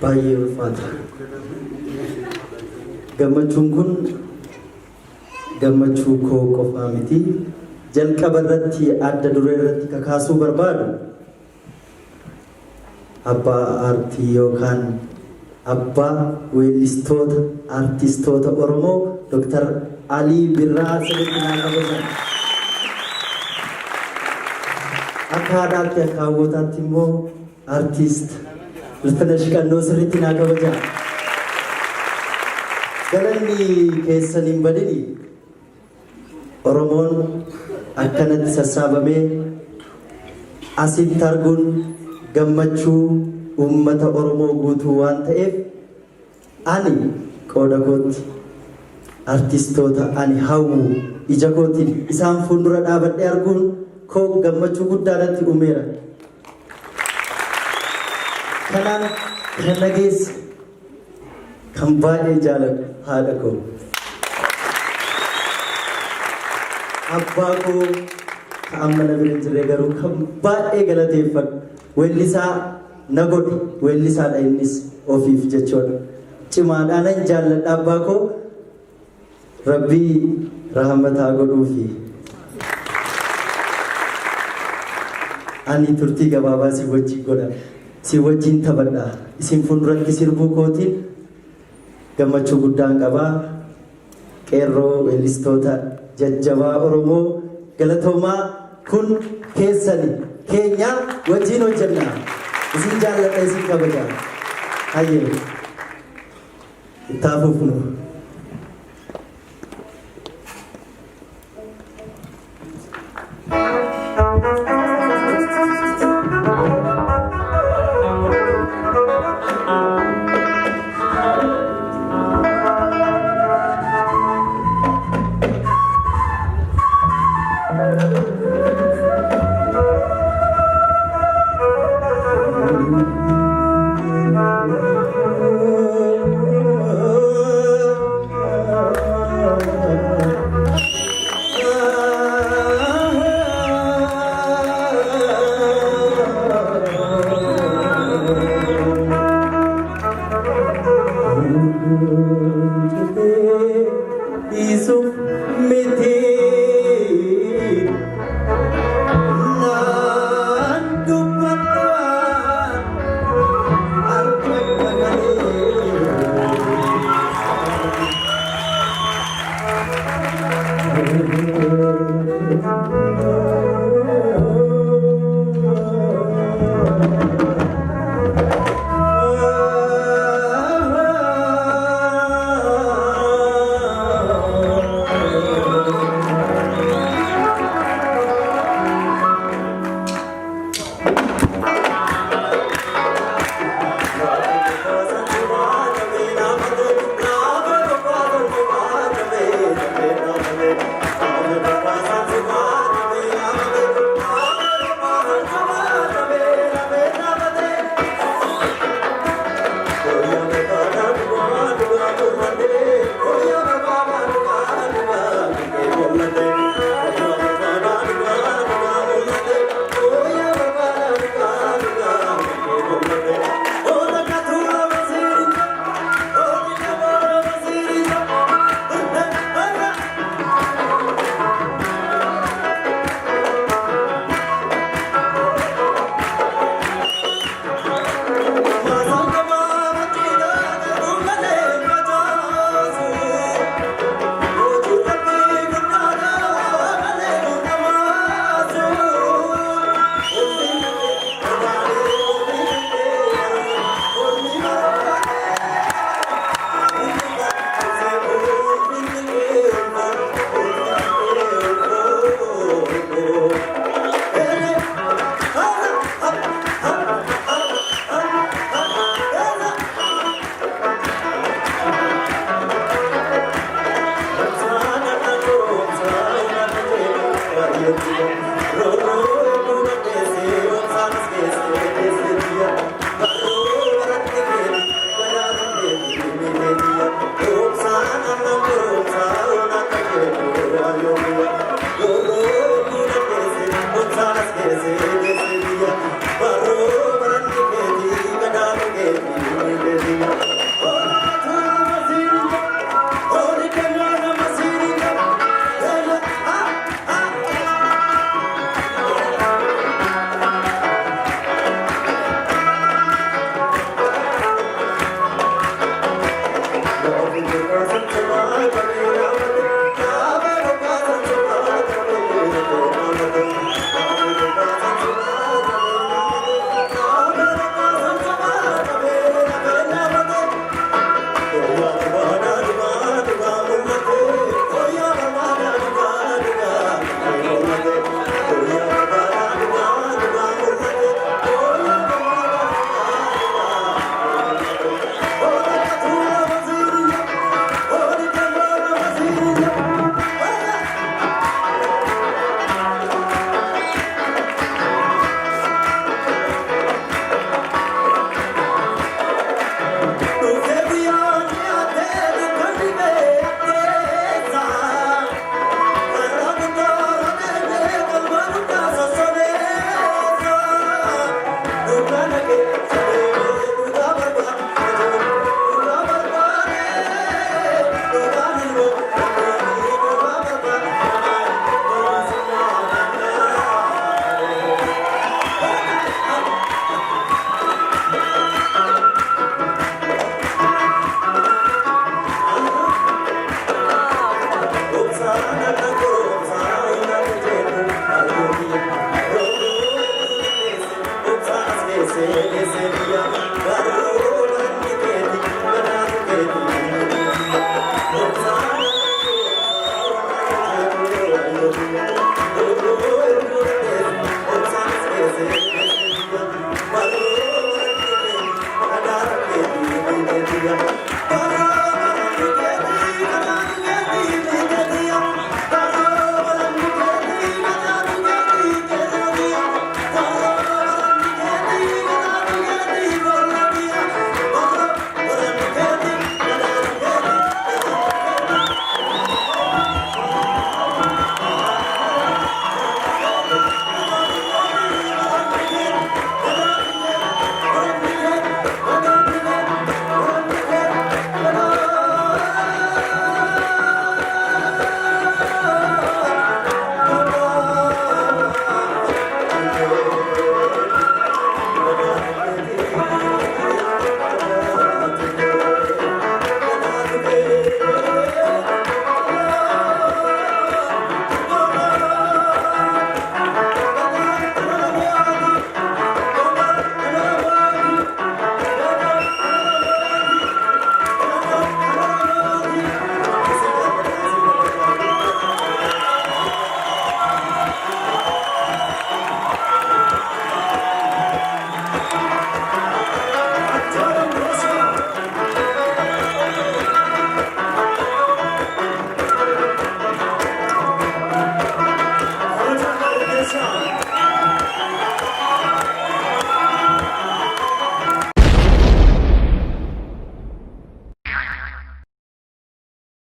baay'ee ulfaata. Gammachuun kun gammachuu koo qofaa miti. Jalqaba irratti adda duree irratti kakaasuu barbaadu abbaa aartii yookaan abbaa weellistoota aartistoota Oromoo Dr. Alii Birraa sirriitti naa kabajan. Akka aadaatti akka hawwataatti immoo aartist Ilfinesh Qannoo sirriitti naa kabajan. Galanni keessan hin badini. Oromoon akkanatti sassaabamee asitti arguun gammachuu uummata Oromoo guutuu waan ta'eef ani qooda kootti artistoota ani hawwu ija kootiin isaan fuuldura dhaabadhee arguun koo gammachuu guddaa natti uumeera. Kanaan kan dhageesse kan baay'ee jaaladhu haadha koo. Abbaa koo amma na bira jirre garuu kan baay'ee galateeffadhu. Weellisaa na godhe weellisaadha innis ofiif jechuudha. Cimaadhaan jaalladha abbaa koo. Rabbii rahmataa godhuufi. Ani turtii gabaabaa si wajjin godha. Si wajjin taphadha. Isin fuulduratti sirbuu kootiin gammachuu guddaan qabaa. Qeerroo weellistoota jajjabaa Oromoo galatoomaa kun keessani keenya wajjin hojjenna. Isin jaalladha isin kabaja. Hayyee itti hafuufnu. Isuf miti